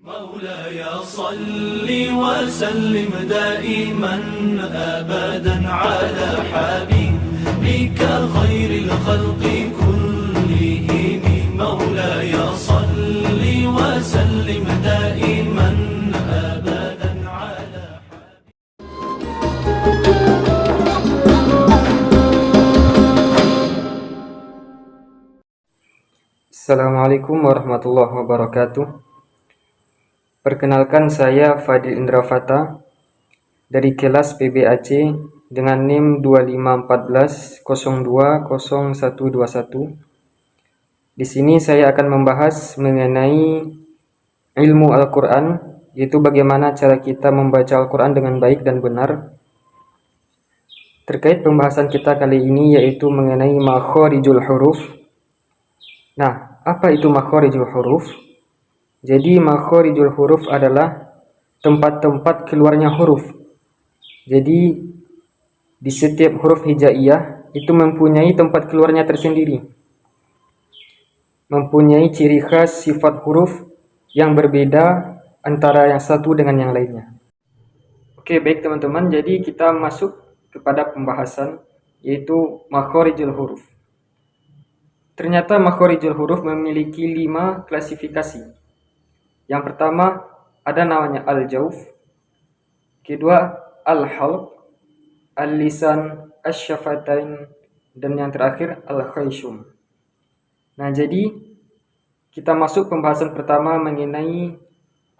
مولاي صل وسلم دائما أبدا على حبيبك خير الخلق كلهم. مولاي صل وسلم دائما أبدا على Assalamualaikum warahmatullahi wabarakatuh. Perkenalkan, saya Fadil Indra Fata dari kelas PBAC dengan NIM 2514020121. Di sini saya akan membahas mengenai ilmu Al-Quran, yaitu bagaimana cara kita membaca Al-Quran dengan baik dan benar. Terkait pembahasan kita kali ini yaitu mengenai makharijul huruf. Nah, apa itu makharijul huruf? Jadi makharijul huruf adalah tempat-tempat keluarnya huruf. Jadi di setiap huruf hijaiyah itu mempunyai tempat keluarnya tersendiri. Mempunyai ciri khas sifat huruf yang berbeda antara yang satu dengan yang lainnya. Oke, baik teman-teman, jadi kita masuk kepada pembahasan yaitu makharijul huruf. Ternyata makharijul huruf memiliki 5 klasifikasi. Yang pertama ada namanya al-jauf, kedua al-halq, al-lisan, asy-syafatain, dan yang terakhir al-khayshum. Nah, jadi kita masuk pembahasan pertama mengenai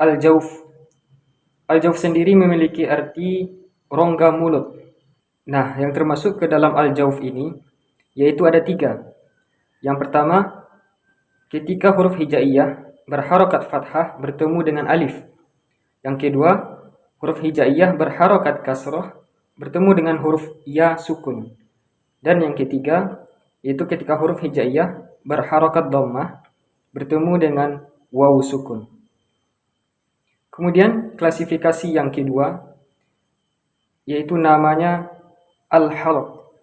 al-jauf. Al-jauf sendiri memiliki arti rongga mulut. Nah, yang termasuk ke dalam al-jauf ini yaitu ada 3. Yang pertama, ketika huruf hijaiyah berharokat fathah bertemu dengan alif. Yang kedua, huruf hijaiyah berharokat kasroh bertemu dengan huruf ya sukun. Dan yang ketiga, yaitu ketika huruf hijaiyah berharokat dhammah bertemu dengan waw sukun. Kemudian klasifikasi yang kedua yaitu namanya al-halq,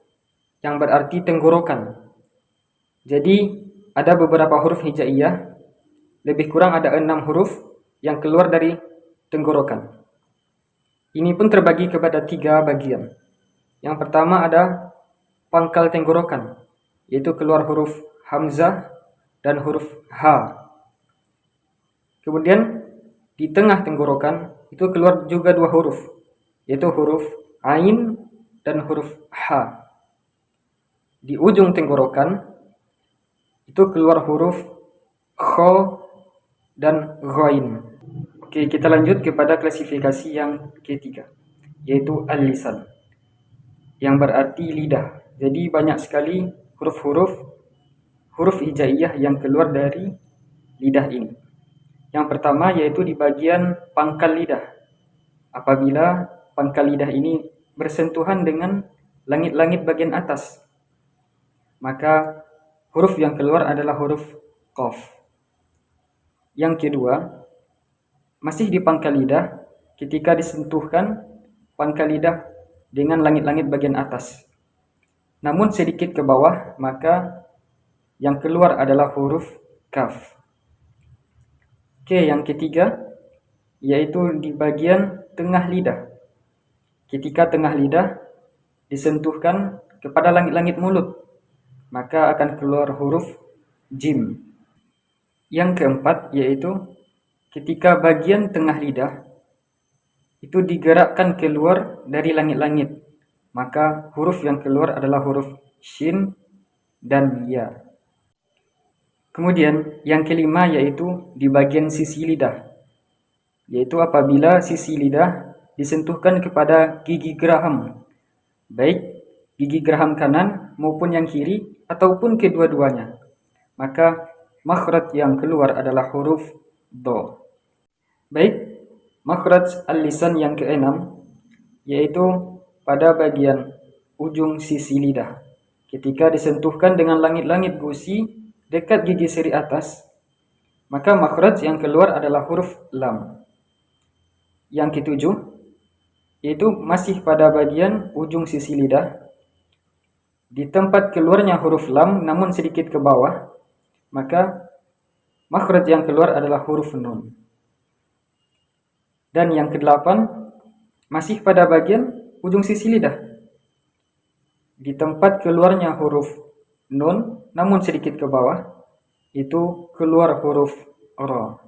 yang berarti tenggorokan. Jadi ada beberapa huruf hijaiyah, lebih kurang ada 6 huruf yang keluar dari tenggorokan. Ini pun terbagi kepada 3 bagian. Yang pertama ada pangkal tenggorokan, yaitu keluar huruf hamzah dan huruf ha. Kemudian di tengah tenggorokan itu keluar juga 2 huruf, yaitu huruf ain dan huruf ha. Di ujung tenggorokan itu keluar huruf kha dan ghain. Oke, kita lanjut kepada klasifikasi yang ketiga, yaitu al-lisan, yang berarti lidah. Jadi banyak sekali huruf hijaiyah yang keluar dari lidah ini. Yang pertama yaitu di bagian pangkal lidah. Apabila pangkal lidah ini bersentuhan dengan langit-langit bagian atas, maka huruf yang keluar adalah huruf qaf. Yang kedua, masih di pangkal lidah, ketika disentuhkan pangkal lidah dengan langit-langit bagian atas, namun sedikit ke bawah, maka yang keluar adalah huruf kaf. Oke, yang ketiga yaitu di bagian tengah lidah. Ketika tengah lidah disentuhkan kepada langit-langit mulut, maka akan keluar huruf jim. Yang keempat yaitu ketika bagian tengah lidah itu digerakkan keluar dari langit-langit, maka huruf yang keluar adalah huruf shin dan ya. Kemudian yang kelima yaitu di bagian sisi lidah, yaitu apabila sisi lidah disentuhkan kepada gigi geraham, baik gigi geraham kanan maupun yang kiri ataupun kedua-duanya, maka makhraj yang keluar adalah huruf do. Baik, makhraj al-lisan yang keenam yaitu pada bagian ujung sisi lidah. Ketika disentuhkan dengan langit-langit gusi dekat gigi seri atas, maka makhraj yang keluar adalah huruf lam. Yang ketujuh yaitu masih pada bagian ujung sisi lidah, di tempat keluarnya huruf lam namun sedikit ke bawah, maka makhraj yang keluar adalah huruf nun. Dan yang kedelapan, masih pada bagian ujung sisi lidah. Di tempat keluarnya huruf nun, namun sedikit ke bawah, itu keluar huruf ra.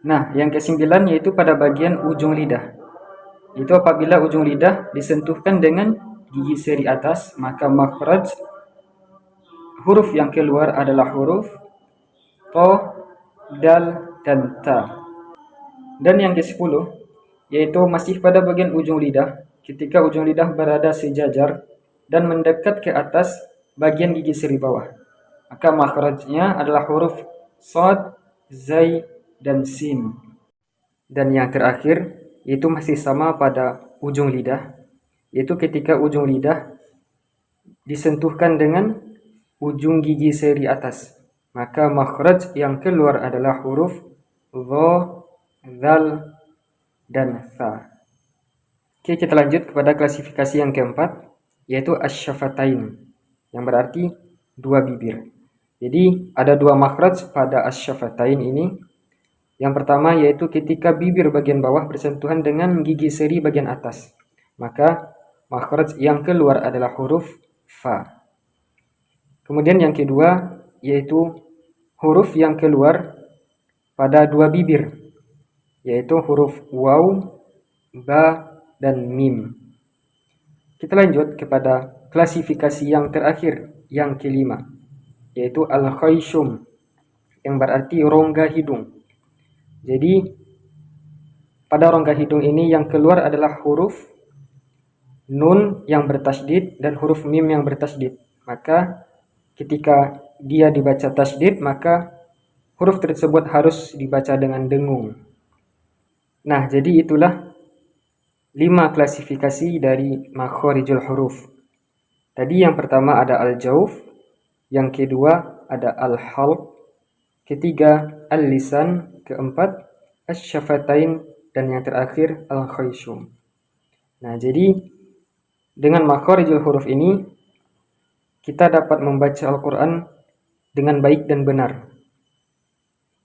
Nah, yang kesembilan yaitu pada bagian ujung lidah. Itu apabila ujung lidah disentuhkan dengan gigi seri atas, maka makhraj huruf yang keluar adalah huruf to, dal, dan ta. Dan yang ke-10 yaitu masih pada bagian ujung lidah, ketika ujung lidah berada sejajar dan mendekat ke atas bagian gigi seri bawah, maka makhrajnya adalah huruf shad, zai, dan sin. Dan yang terakhir yaitu masih sama pada ujung lidah, yaitu ketika ujung lidah disentuhkan dengan ujung gigi seri atas, maka makhraj yang keluar adalah huruf dha, dzal, dan tha. Oke, kita lanjut kepada klasifikasi yang keempat, yaitu asy-syafatain, yang berarti dua bibir. Jadi ada dua makhraj pada asy-syafatain ini. Yang pertama yaitu ketika bibir bagian bawah bersentuhan dengan gigi seri bagian atas, maka makhraj yang keluar adalah huruf fa. Kemudian yang kedua yaitu huruf yang keluar pada dua bibir, yaitu huruf waw, ba, dan mim. Kita lanjut kepada klasifikasi yang terakhir, yang kelima, yaitu al-khayshum, yang berarti rongga hidung. Jadi pada rongga hidung ini yang keluar adalah huruf nun yang bertasydid dan huruf mim yang bertasydid. Maka ketika dia dibaca tasydid, maka huruf tersebut harus dibaca dengan dengung. Nah, jadi itulah 5 klasifikasi dari makharijul huruf. Tadi yang pertama ada al-jauf, yang kedua ada al-halq, ketiga al-lisan, keempat asy-syafatain, dan yang terakhir al-khayshum. Nah, jadi dengan makharijul huruf ini kita dapat membaca Al-Quran dengan baik dan benar.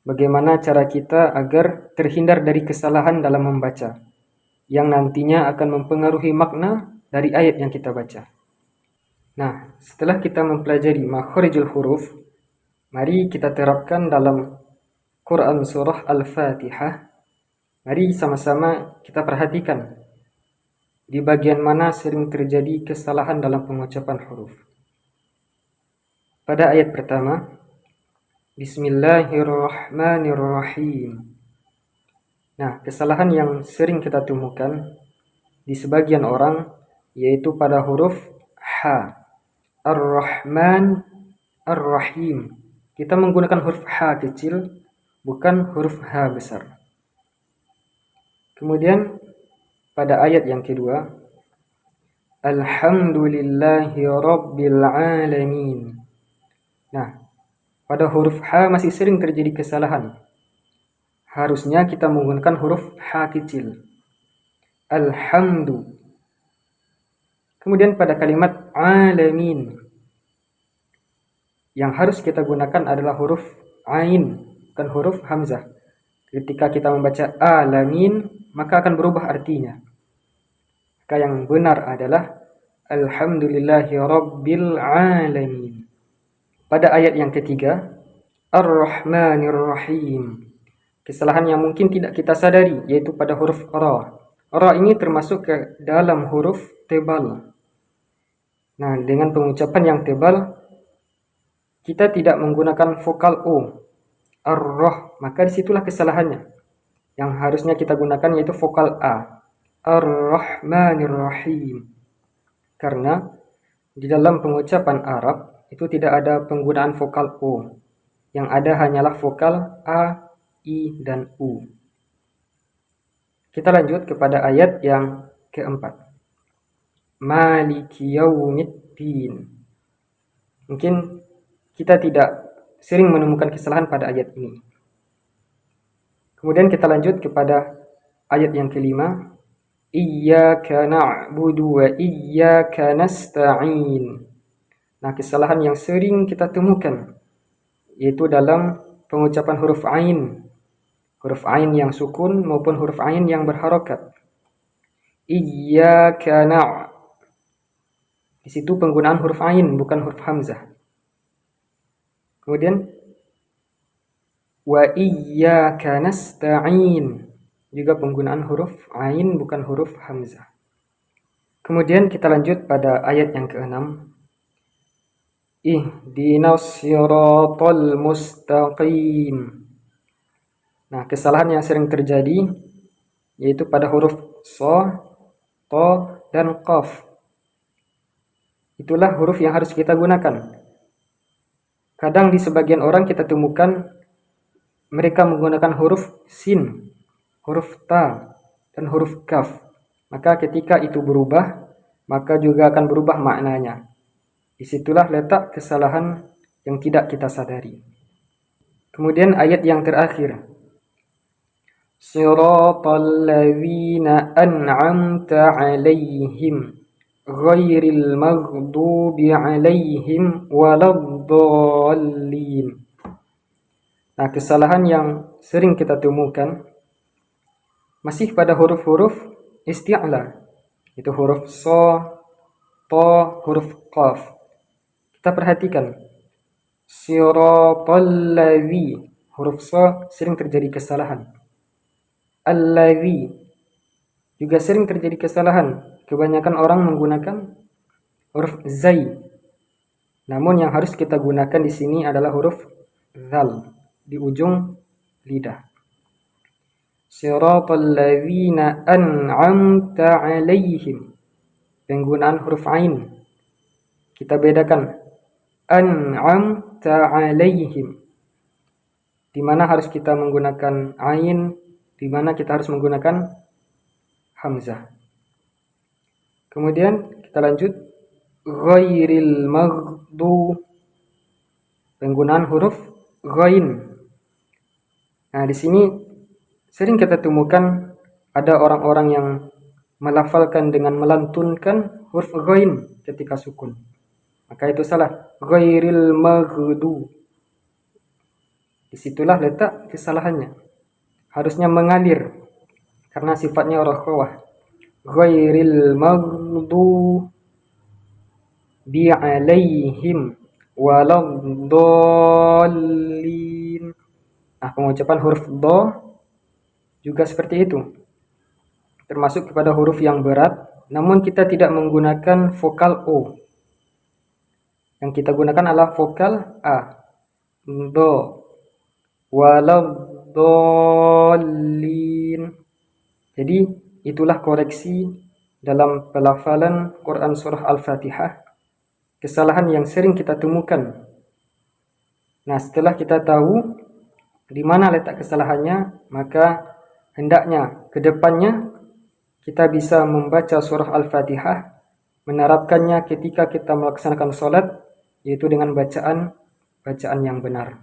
Bagaimana cara kita agar terhindar dari kesalahan dalam membaca, yang nantinya akan mempengaruhi makna dari ayat yang kita baca. Nah, setelah kita mempelajari makharijul huruf, mari kita terapkan dalam Quran surah Al-Fatihah. Mari sama-sama kita perhatikan di bagian mana sering terjadi kesalahan dalam pengucapan huruf. Pada ayat pertama, Bismillahirrahmanirrahim. Nah, kesalahan yang sering kita temukan di sebagian orang yaitu pada huruf ha. Ar-Rahman, Ar-Rahim. Kita menggunakan huruf ha kecil, bukan huruf ha besar. Kemudian pada ayat yang kedua, Alhamdulillahi Rabbil Alamin. Nah, pada huruf ha masih sering terjadi kesalahan. Harusnya kita menggunakan huruf ha kecil. Alhamdu. Kemudian pada kalimat alamin, yang harus kita gunakan adalah huruf ain, bukan huruf hamzah. Ketika kita membaca alamin, maka akan berubah artinya. Maka yang benar adalah Alhamdulillahi Rabbil Alamin. Pada ayat yang ketiga, Ar-Rahmanir-Rahim. Kesalahan yang mungkin tidak kita sadari, yaitu pada huruf ra. Ra ini termasuk ke dalam huruf tebal. Nah, dengan pengucapan yang tebal, kita tidak menggunakan vokal O, ar-rah, maka disitulah kesalahannya. Yang harusnya kita gunakan yaitu vokal A, Ar-Rahmanir-Rahim. Karena di dalam pengucapan Arab itu tidak ada penggunaan vokal O. Yang ada hanyalah vokal A, I, dan U. Kita lanjut kepada ayat yang keempat. Maliki yaumiddin. Mungkin kita tidak sering menemukan kesalahan pada ayat ini. Kemudian kita lanjut kepada ayat yang kelima. Iyyaka na'budu wa iyyaka nasta'in. Nah, kesalahan yang sering kita temukan yaitu dalam pengucapan huruf ain. huruf ain yang sukun maupun huruf ain yang berharokat. Iyyaka di situ penggunaan huruf ain bukan huruf hamzah. Kemudian wa iyyaka nasta'in, juga penggunaan huruf ain bukan huruf hamzah. Kemudian kita lanjut pada ayat yang ke-6. Ihdinas siratal mustaqim. Nah, kesalahan yang sering terjadi yaitu pada huruf so, to, dan qaf. Itulah huruf yang harus kita gunakan. Kadang di sebagian orang kita temukan mereka menggunakan huruf sin, huruf ta, dan huruf kaf. Maka ketika itu berubah, maka juga akan berubah maknanya. Disitulah letak kesalahan yang tidak kita sadari. Kemudian ayat yang terakhir. Siratal ladzina an'amta 'alaihim ghairil maghdubi 'alaihim waladdallin. Nah, kesalahan yang sering kita temukan masih pada huruf-huruf isti'la. Itu huruf so, to, huruf qaf. Kita perhatikan. Siratal ladzi, huruf so sering terjadi kesalahan. Alladzi juga sering terjadi kesalahan. Kebanyakan orang menggunakan huruf zai. Namun yang harus kita gunakan di sini adalah huruf zal di ujung lidah. Siratal ladzina an'amta 'alaihim. Penggunaan huruf ain. Kita bedakan an'amta 'alaihim. Di mana harus kita menggunakan ain, di mana kita harus menggunakan hamzah. Kemudian kita lanjut ghairil maghdu, penggunaan huruf ghain. Nah, di sini sering kita temukan ada orang-orang yang melafalkan dengan melantunkan huruf ghain ketika sukun. Maka itu salah. Ghairil maghdu. Disitulah letak kesalahannya. Harusnya mengalir karena sifatnya rakhawah. Ghairil maghdu bi'alaihim waladdallin. Nah, pengucapan huruf do juga seperti itu. Termasuk kepada huruf yang berat, namun kita tidak menggunakan vokal o. Yang kita gunakan adalah vokal a. Do. Waladdallin. Jadi itulah koreksi dalam pelafalan Quran surah Al-Fatihah, kesalahan yang sering kita temukan. Nah, setelah kita tahu di mana letak kesalahannya, maka hendaknya ke depannya kita bisa membaca surah Al-Fatihah, menerapkannya ketika kita melaksanakan sholat, yaitu dengan bacaan yang benar.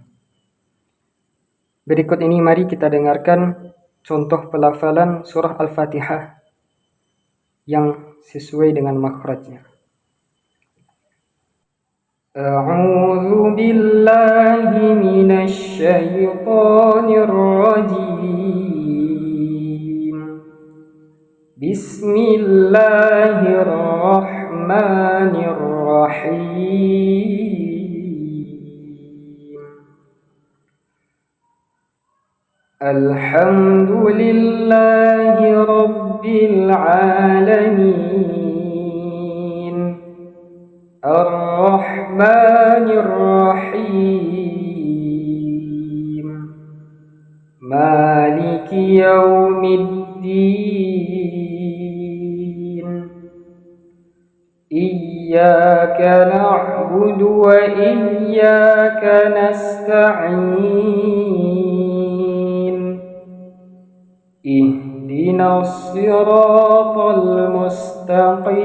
Berikut ini mari kita dengarkan contoh pelafalan surah Al-Fatihah yang sesuai dengan makhrajnya. A'udzu billahi minasy syaithanir rajim. Bismillahirrahmanirrahim. Alhamdulillahi rabbil alamin. Ar-Rahmanir Rahim. Maliki yaumiddin. Iyyaka na'budu wa iyyaka nasta'in. Ihdinas siratal mustaqim.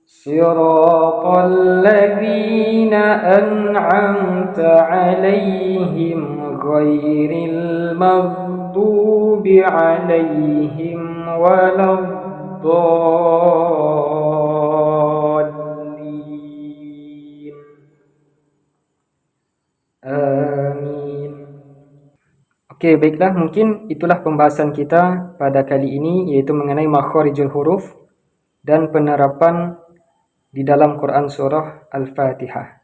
Siratal ladzina an'amta 'alaihim ghairil maghdubi 'alaihim waladdallin. Amin. Oke, baiklah, mungkin itulah pembahasan kita pada kali ini, yaitu mengenai makharijul huruf dan penerapan di dalam Quran surah Al-Fatihah.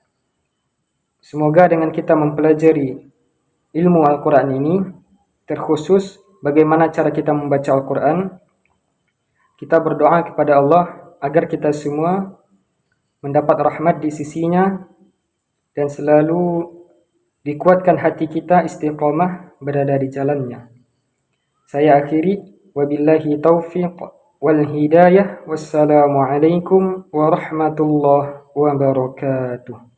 Semoga dengan kita mempelajari ilmu Al-Quran ini, terkhusus bagaimana cara kita membaca Al-Quran, kita berdoa kepada Allah agar kita semua mendapat rahmat di sisinya dan selalu dikuatkan hati kita istiqamah berada di jalannya. Saya akhiri, wabillahi taufiq wal hidayah, wassalamualaikum warahmatullahi wabarakatuh.